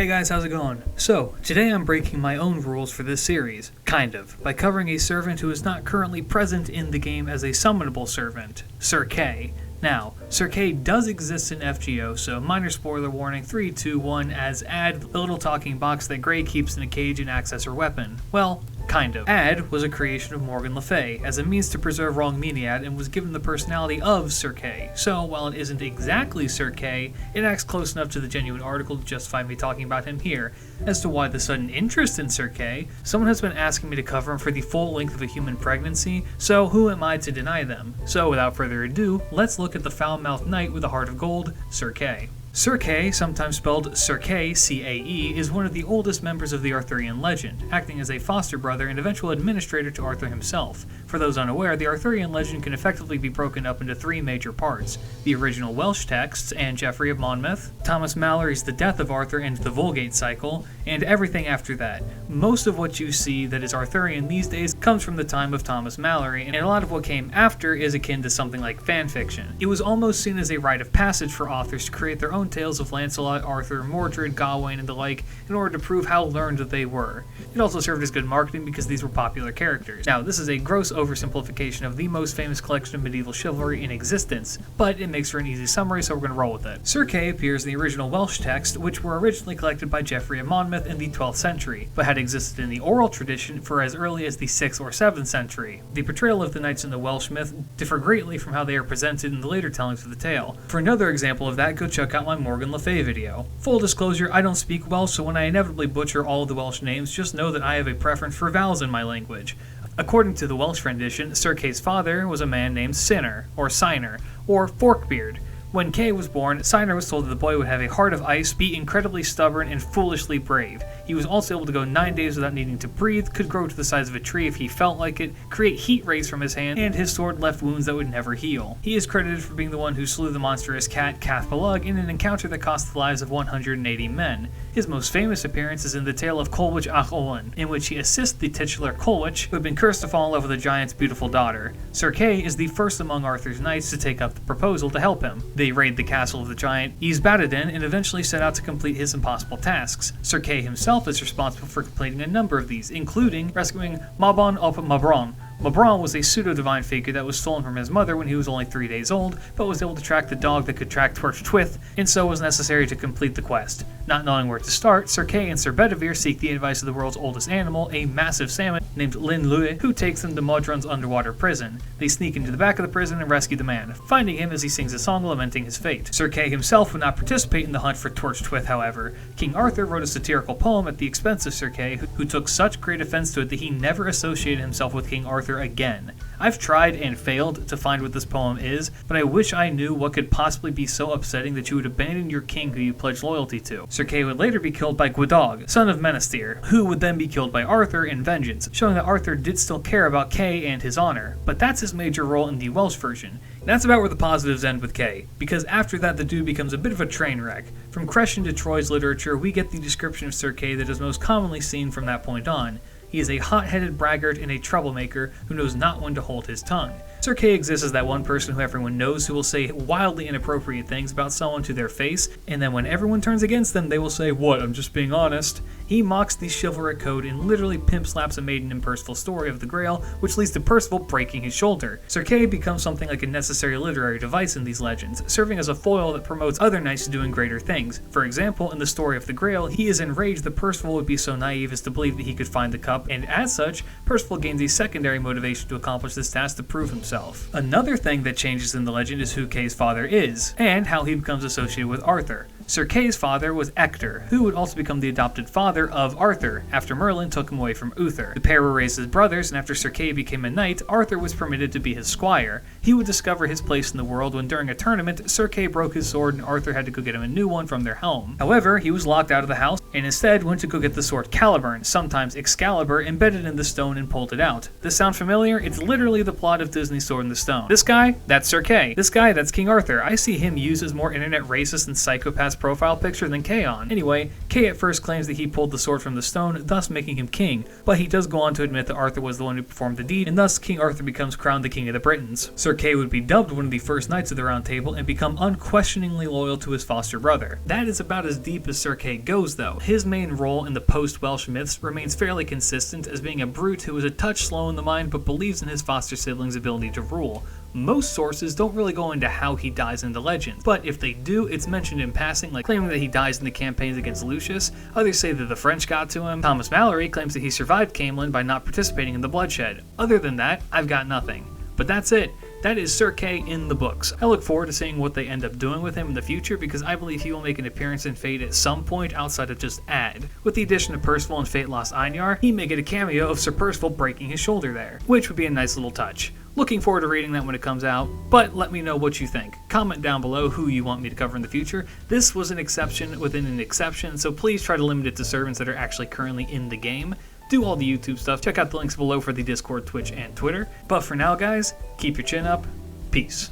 Hey guys, how's it going? So, today I'm breaking my own rules for this series, kind of, by covering a servant who is not currently present in the game as a summonable servant, Sir Kay. Now, Sir Kay does exist in FGO, so minor spoiler warning, 3, 2, 1, as Add, the little talking box that Grey keeps in a cage and acts as her weapon. Well, kind of. Add was a creation of Morgan Le Fay as a means to preserve wrong Meniad and was given the personality of Sir Kay. So, while it isn't exactly Sir Kay, it acts close enough to the genuine article to justify me talking about him here. As to why the sudden interest in Sir Kay, someone has been asking me to cover him for the full length of a human pregnancy, so who am I to deny them? So, without further ado, let's look at the foul-mouthed knight with a heart of gold, Sir Kay. Sir Kay, sometimes spelled Sir Kay, C-A-E, is one of the oldest members of the Arthurian legend, acting as a foster brother and eventual administrator to Arthur himself. For those unaware, the Arthurian legend can effectively be broken up into three major parts: the original Welsh texts and Geoffrey of Monmouth, Thomas Malory's The Death of Arthur and the Vulgate Cycle, and everything after that. Most of what you see that is Arthurian these days comes from the time of Thomas Malory, and a lot of what came after is akin to something like fanfiction. It was almost seen as a rite of passage for authors to create their own tales of Lancelot, Arthur, Mordred, Gawain, and the like in order to prove how learned they were. It also served as good marketing because these were popular characters. Now, this is a gross oversimplification of the most famous collection of medieval chivalry in existence, but it makes for an easy summary, so we're going to roll with it. Sir Kay appears in the original Welsh text, which were originally collected by Geoffrey of Monmouth in the 12th century, but had existed in the oral tradition for as early as the 6th or 7th century. The portrayal of the knights in the Welsh myth differ greatly from how they are presented in the later tellings of the tale. For another example of that, go check out my Morgan Le Fay video. Full disclosure, I don't speak Welsh, so when I inevitably butcher all of the Welsh names, just know that I have a preference for vowels in my language. According to the Welsh rendition, Sir Kay's father was a man named Sinner, or Siner, or Forkbeard. When Kay was born, Siner was told that the boy would have a heart of ice, be incredibly stubborn, and foolishly brave. He was also able to go 9 days without needing to breathe, could grow to the size of a tree if he felt like it, create heat rays from his hand, and his sword left wounds that would never heal. He is credited for being the one who slew the monstrous cat Cathbalug in an encounter that cost the lives of 180 men. His most famous appearance is in the tale of Colwich Ach Olwen, in which he assists the titular Colwich, who had been cursed to fall in love with the giant's beautiful daughter. Sir Kay is the first among Arthur's knights to take up the proposal to help him. They raid the castle of the giant Ysbaddaden and eventually set out to complete his impossible tasks. Sir Kay himself is responsible for completing a number of these, including rescuing Mabon op Mabron. Mabron was a pseudo-divine figure that was stolen from his mother when he was only 3 days old, but was able to track the dog that could track Torch Twith, and so was necessary to complete the quest. Not knowing where to start, Sir Kay and Sir Bedivere seek the advice of the world's oldest animal, a massive salmon named Lin Lue, who takes them to Modron's underwater prison. They sneak into the back of the prison and rescue the man, finding him as he sings a song lamenting his fate. Sir Kay himself would not participate in the hunt for Torch Twith, however. King Arthur wrote a satirical poem at the expense of Sir Kay, who took such great offense to it that he never associated himself with King Arthur again. I've tried and failed to find what this poem is, but I wish I knew what could possibly be so upsetting that you would abandon your king who you pledged loyalty to. Sir Kay would later be killed by Gwyddog, son of Menace, who would then be killed by Arthur in vengeance, showing that Arthur did still care about Kay and his honor, but that's his major role in the Welsh version. That's about where the positives end with Kay, because after that the dude becomes a bit of a train wreck. From Crescent to Troy's literature, we get the description of Sir Kay that is most commonly seen from that point on. He is a hot-headed braggart and a troublemaker who knows not when to hold his tongue. Sir Kay exists as that one person who everyone knows who will say wildly inappropriate things about someone to their face, and then when everyone turns against them, they will say, "What, I'm just being honest." He mocks the chivalric code and literally pimp slaps a maiden in Percival's story of the Grail, which leads to Percival breaking his shoulder. Sir Kay becomes something like a necessary literary device in these legends, serving as a foil that promotes other knights doing greater things. For example, in the story of the Grail, he is enraged that Percival would be so naive as to believe that he could find the cup, and as such, Percival gains a secondary motivation to accomplish this task to prove himself. Another thing that changes in the legend is who Kay's father is, and how he becomes associated with Arthur. Sir Kay's father was Ector, who would also become the adopted father of Arthur after Merlin took him away from Uther. The pair were raised as brothers, and after Sir Kay became a knight, Arthur was permitted to be his squire. He would discover his place in the world when during a tournament, Sir Kay broke his sword and Arthur had to go get him a new one from their home. However, he was locked out of the house and instead went to go get the sword Caliburn, sometimes Excalibur, embedded in the stone and pulled it out. This sound familiar? It's literally the plot of Disney's Sword in the Stone. This guy? That's Sir Kay. This guy? That's King Arthur. I see him used as more internet racist and psychopath's profile picture than Kay on. Anyway, Kay at first claims that he pulled the sword from the stone, thus making him king, but he does go on to admit that Arthur was the one who performed the deed, and thus King Arthur becomes crowned the King of the Britons. Sir Kay would be dubbed one of the first knights of the Round Table and become unquestioningly loyal to his foster brother. That is about as deep as Sir Kay goes though. His main role in the post-Welsh myths remains fairly consistent as being a brute who is a touch slow in the mind but believes in his foster siblings' ability to rule. Most sources don't really go into how he dies in the legend, but if they do, it's mentioned in passing, like claiming that he dies in the campaigns against Lucius. Others say that the French got to him. Thomas Mallory claims that he survived Camelin by not participating in the bloodshed. Other than that, I've got nothing. But that's it. That is Sir Kay in the books. I look forward to seeing what they end up doing with him in the future because I believe he will make an appearance in Fate at some point outside of just Ad. With the addition of Percival and Fate Lost Einar, he may get a cameo of Sir Percival breaking his shoulder there, which would be a nice little touch. Looking forward to reading that when it comes out, but let me know what you think. Comment down below who you want me to cover in the future. This was an exception within an exception, so please try to limit it to servants that are actually currently in the game. Do all the YouTube stuff. Check out the links below for the Discord, Twitch, and Twitter. But for now, guys, keep your chin up. Peace.